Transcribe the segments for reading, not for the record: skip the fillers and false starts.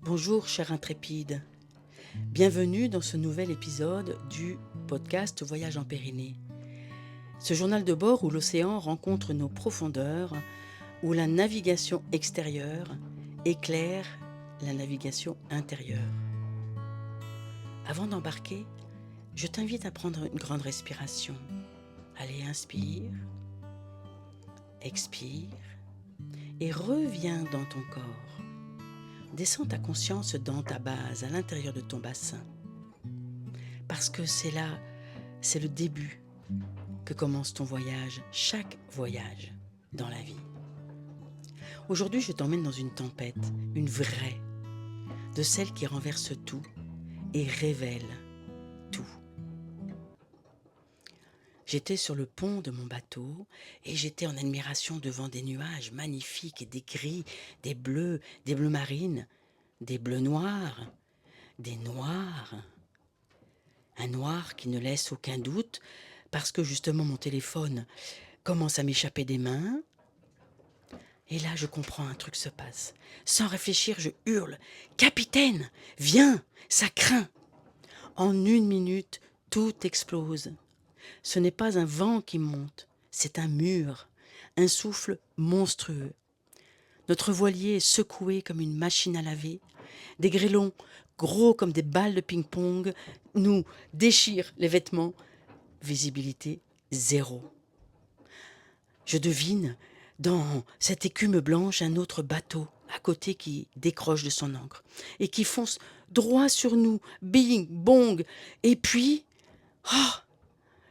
Bonjour cher intrépide, bienvenue dans ce nouvel épisode du podcast Voyage en Pyrénées. Ce journal de bord où l'océan rencontre nos profondeurs, où la navigation extérieure éclaire la navigation intérieure. Avant d'embarquer, je t'invite à prendre une grande respiration. Allez, inspire, expire et reviens dans ton corps. Descends ta conscience dans ta base, à l'intérieur de ton bassin. Parce que c'est là, c'est le début que commence ton voyage, chaque voyage dans la vie. Aujourd'hui, je t'emmène dans une tempête, une vraie, de celle qui renverse tout et révèle tout. J'étais sur le pont de mon bateau et j'étais en admiration devant des nuages magnifiques et des gris, des bleus marines, des bleus noirs, des noirs. Un noir qui ne laisse aucun doute parce que justement mon téléphone commence à m'échapper des mains. Et là, je comprends, un truc se passe. Sans réfléchir, je hurle « Capitaine, viens, ça craint !» En 1 minute, tout explose. Ce n'est pas un vent qui monte, c'est un mur, un souffle monstrueux. Notre voilier est secoué comme une machine à laver. Des grêlons, gros comme des balles de ping-pong, nous déchirent les vêtements. Visibilité zéro. Je devine dans cette écume blanche un autre bateau à côté qui décroche de son ancre et qui fonce droit sur nous, bing, bong. Et puis,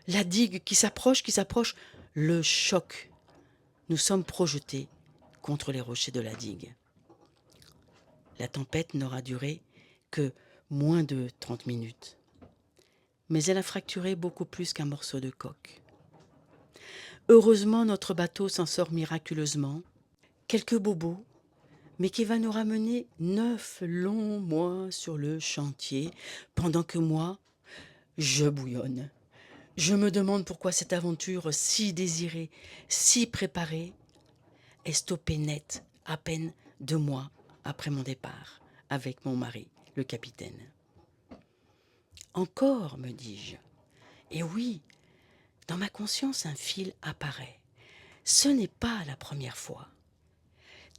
la digue qui s'approche, le choc. Nous sommes projetés contre les rochers de la digue. La tempête n'aura duré que moins de 30 minutes. Mais elle a fracturé beaucoup plus qu'un morceau de coque. Heureusement, notre bateau s'en sort miraculeusement. Quelques bobos, mais qui va nous ramener 9 longs mois sur le chantier, pendant que moi, je bouillonne. Je me demande pourquoi cette aventure si désirée, si préparée, est stoppée net à peine 2 mois après mon départ avec mon mari, le capitaine. Encore, me dis-je. Et oui, dans ma conscience, un fil apparaît. Ce n'est pas la première fois.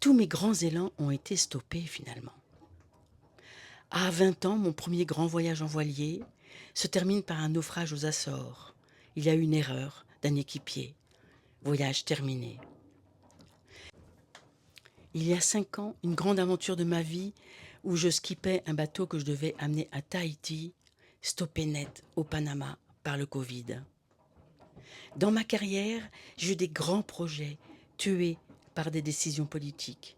Tous mes grands élans ont été stoppés finalement. À 20 ans, mon premier grand voyage en voilier se termine par un naufrage aux Açores. Il y a eu une erreur d'un équipier. Voyage terminé. Il y a 5 ans, une grande aventure de ma vie où je skippais un bateau que je devais amener à Tahiti, stoppé net au Panama par le Covid. Dans ma carrière, j'ai eu des grands projets tués par des décisions politiques.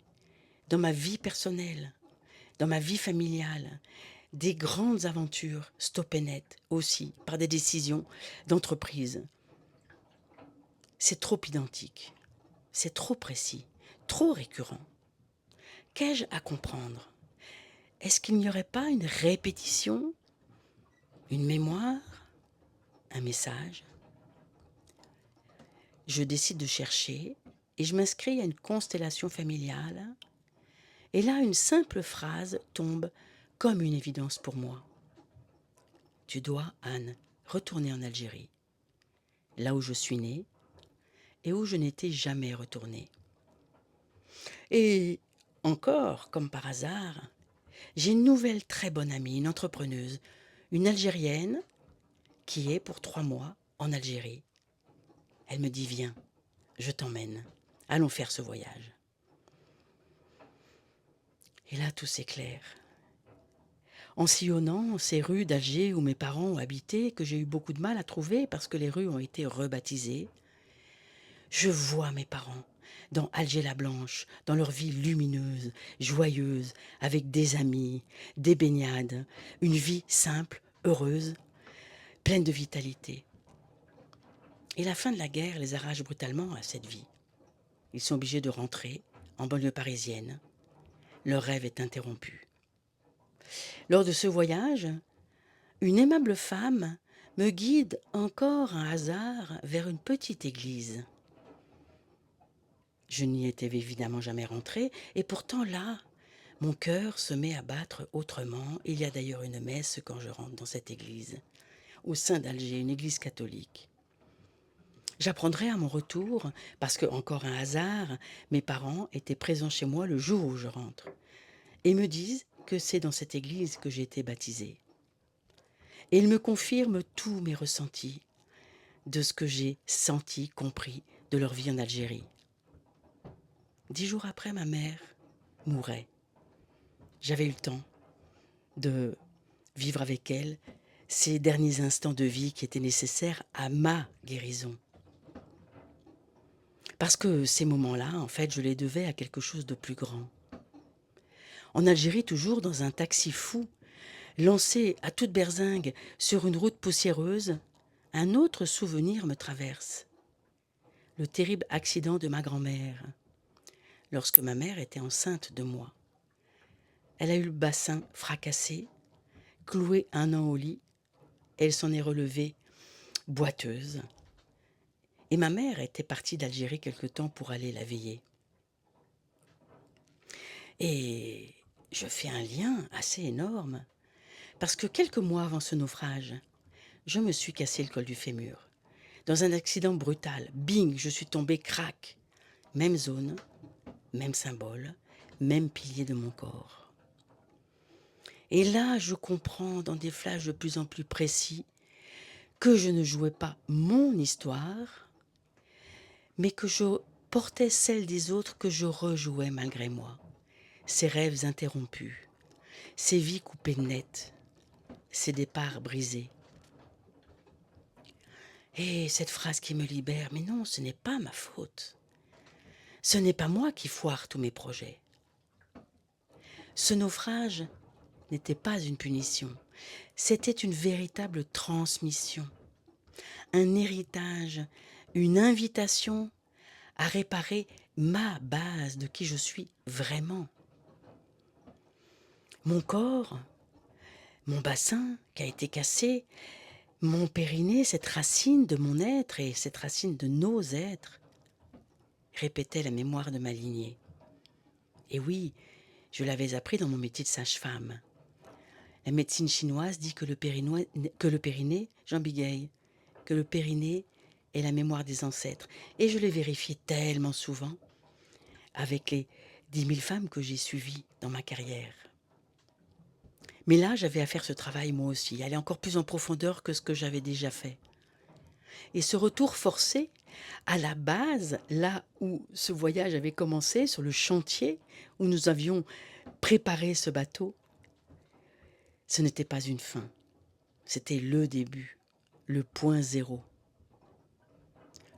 Dans ma vie personnelle, dans ma vie familiale, des grandes aventures stoppées net aussi par des décisions d'entreprise. C'est trop identique, c'est trop précis, trop récurrent. Qu'ai-je à comprendre? Est-ce qu'il n'y aurait pas une répétition, une mémoire, un message? Je décide de chercher et je m'inscris à une constellation familiale. Et là, une simple phrase tombe comme une évidence pour moi. Tu dois, Anne, retourner en Algérie, là où je suis née et où je n'étais jamais retournée. Et encore, comme par hasard, j'ai une nouvelle très bonne amie, une entrepreneuse, une Algérienne qui est pour 3 mois en Algérie. Elle me dit « Viens, je t'emmène, allons faire ce voyage ». Et là, tout s'éclaire. En sillonnant ces rues d'Alger où mes parents ont habité, que j'ai eu beaucoup de mal à trouver parce que les rues ont été rebaptisées, je vois mes parents dans Alger-la-Blanche, dans leur vie lumineuse, joyeuse, avec des amis, des baignades, une vie simple, heureuse, pleine de vitalité. Et la fin de la guerre les arrache brutalement à cette vie. Ils sont obligés de rentrer en banlieue parisienne. Leur rêve est interrompu. Lors de ce voyage, une aimable femme me guide encore un hasard vers une petite église. Je n'y étais évidemment jamais rentrée, et pourtant là, Mon cœur se met à battre autrement. Il y a d'ailleurs une messe quand je rentre dans cette église, au sein d'Alger, une église catholique. J'apprendrai à mon retour, parce que, encore un hasard, mes parents étaient présents chez moi le jour où je rentre, et me disent que c'est dans cette église que j'ai été baptisée. Et ils me confirment tous mes ressentis, de ce que j'ai senti, compris de leur vie en Algérie. 10 jours après, ma mère mourait. J'avais eu le temps de vivre avec elle ces derniers instants de vie qui étaient nécessaires à ma guérison. Parce que ces moments-là, en fait, je les devais à quelque chose de plus grand. En Algérie, toujours dans un taxi fou, lancé à toute berzingue sur une route poussiéreuse, un autre souvenir me traverse. Le terrible accident de ma grand-mère, lorsque ma mère était enceinte de moi. Elle a eu le bassin fracassé, clouée 1 an au lit. Elle s'en est relevée boiteuse. Et ma mère était partie d'Algérie quelque temps pour aller la veiller. Et je fais un lien assez énorme, parce que quelques mois avant ce naufrage, je me suis cassé le col du fémur. Dans un accident brutal, bing, je suis tombée crac. Même zone, même symbole, même pilier de mon corps. Et là, je comprends dans des flashs de plus en plus précis que je ne jouais pas mon histoire, mais que je portais celle des autres que je rejouais malgré moi. Ces rêves interrompus, ces vies coupées net, ces départs brisés. Et cette phrase qui me libère, mais non, ce n'est pas ma faute. Ce n'est pas moi qui foire tous mes projets. Ce naufrage n'était pas une punition, c'était une véritable transmission, un héritage, une invitation à réparer ma base de qui je suis vraiment. Mon corps, mon bassin qui a été cassé, mon périnée, cette racine de mon être et cette racine de nos êtres, répétait la mémoire de ma lignée. Et oui, je l'avais appris dans mon métier de sage-femme. La médecine chinoise dit que le périnée, Jean Bigueil, que le périnée est la mémoire des ancêtres. Et je l'ai vérifié tellement souvent avec les 10 000 femmes que j'ai suivies dans ma carrière. Mais là, j'avais à faire ce travail moi aussi, aller encore plus en profondeur que ce que j'avais déjà fait. Et ce retour forcé à la base, là où ce voyage avait commencé, sur le chantier où nous avions préparé ce bateau, ce n'était pas une fin, c'était le début, le point zéro.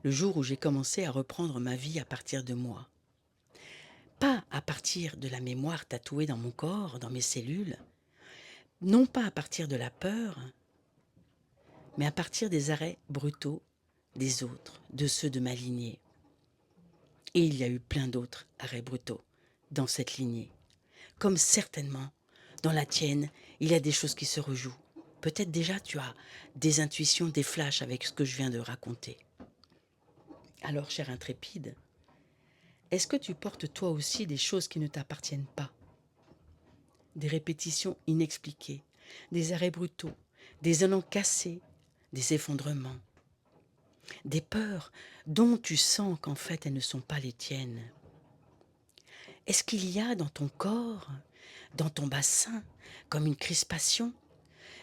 Le jour où j'ai commencé à reprendre ma vie à partir de moi. Pas à partir de la mémoire tatouée dans mon corps, dans mes cellules, non pas à partir de la peur, mais à partir des arrêts brutaux des autres, de ceux de ma lignée. Et il y a eu plein d'autres arrêts brutaux dans cette lignée. Comme certainement, dans la tienne, il y a des choses qui se rejouent. Peut-être déjà tu as des intuitions, des flashs avec ce que je viens de raconter. Alors, cher intrépide, est-ce que tu portes toi aussi des choses qui ne t'appartiennent pas? Des répétitions inexpliquées, des arrêts brutaux, des élans cassés, des effondrements, des peurs dont tu sens qu'en fait elles ne sont pas les tiennes. Est-ce qu'il y a dans ton corps, dans ton bassin, comme une crispation,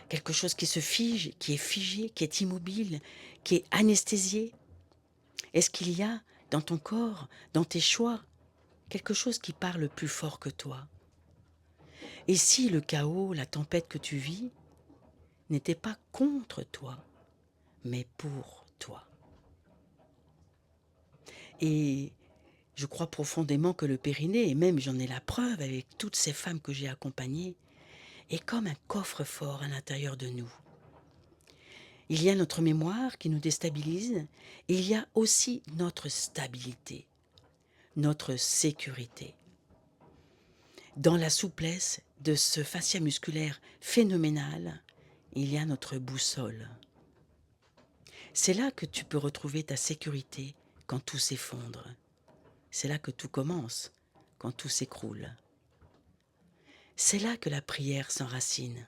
quelque chose qui se fige, qui est figé, qui est immobile, qui est anesthésié? Est-ce qu'il y a dans ton corps, dans tes choix, quelque chose qui parle plus fort que toi? Et si le chaos, la tempête que tu vis, n'était pas contre toi, mais pour toi? Et je crois profondément que le périnée, et même j'en ai la preuve avec toutes ces femmes que j'ai accompagnées, est comme un coffre-fort à l'intérieur de nous. Il y a notre mémoire qui nous déstabilise, et il y a aussi notre stabilité, notre sécurité. Dans la souplesse de ce fascia musculaire phénoménal, il y a notre boussole. C'est là que tu peux retrouver ta sécurité quand tout s'effondre. C'est là que tout commence, quand tout s'écroule. C'est là que la prière s'enracine.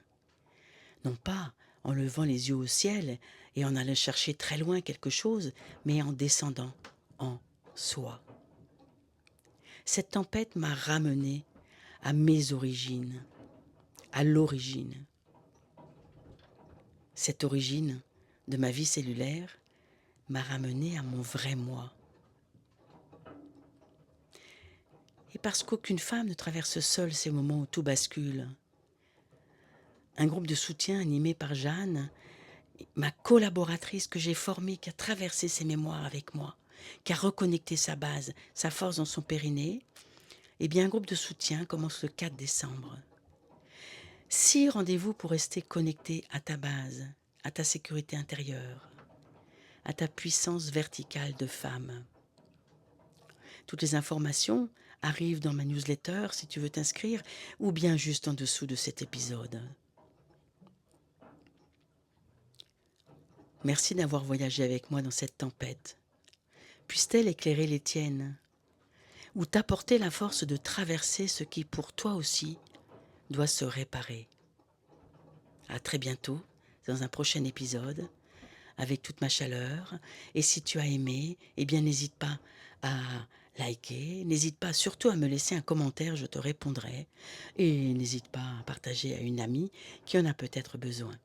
Non pas en levant les yeux au ciel et en allant chercher très loin quelque chose, mais en descendant en soi. Cette tempête m'a ramené à mes origines, à l'origine. Cette origine de ma vie cellulaire m'a ramené à mon vrai moi. Et parce qu'aucune femme ne traverse seule ces moments où tout bascule, un groupe de soutien animé par Jeanne, ma collaboratrice que j'ai formée, qui a traversé ses mémoires avec moi, qui a reconnecté sa base, sa force dans son périnée, eh bien un groupe de soutien commence le 4 décembre. 6 rendez-vous pour rester connecté à ta base, à ta sécurité intérieure, à ta puissance verticale de femme. Toutes les informations arrivent dans ma newsletter si tu veux t'inscrire, ou bien juste en dessous de cet épisode. Merci d'avoir voyagé avec moi dans cette tempête. Puisse-t-elle éclairer les tiennes, ou t'apporter la force de traverser ce qui, pour toi aussi, doit se réparer. À très bientôt dans un prochain épisode, avec toute ma chaleur. Et si tu as aimé, eh bien n'hésite pas à liker, n'hésite pas surtout à me laisser un commentaire, je te répondrai. Et n'hésite pas à partager à une amie qui en a peut-être besoin.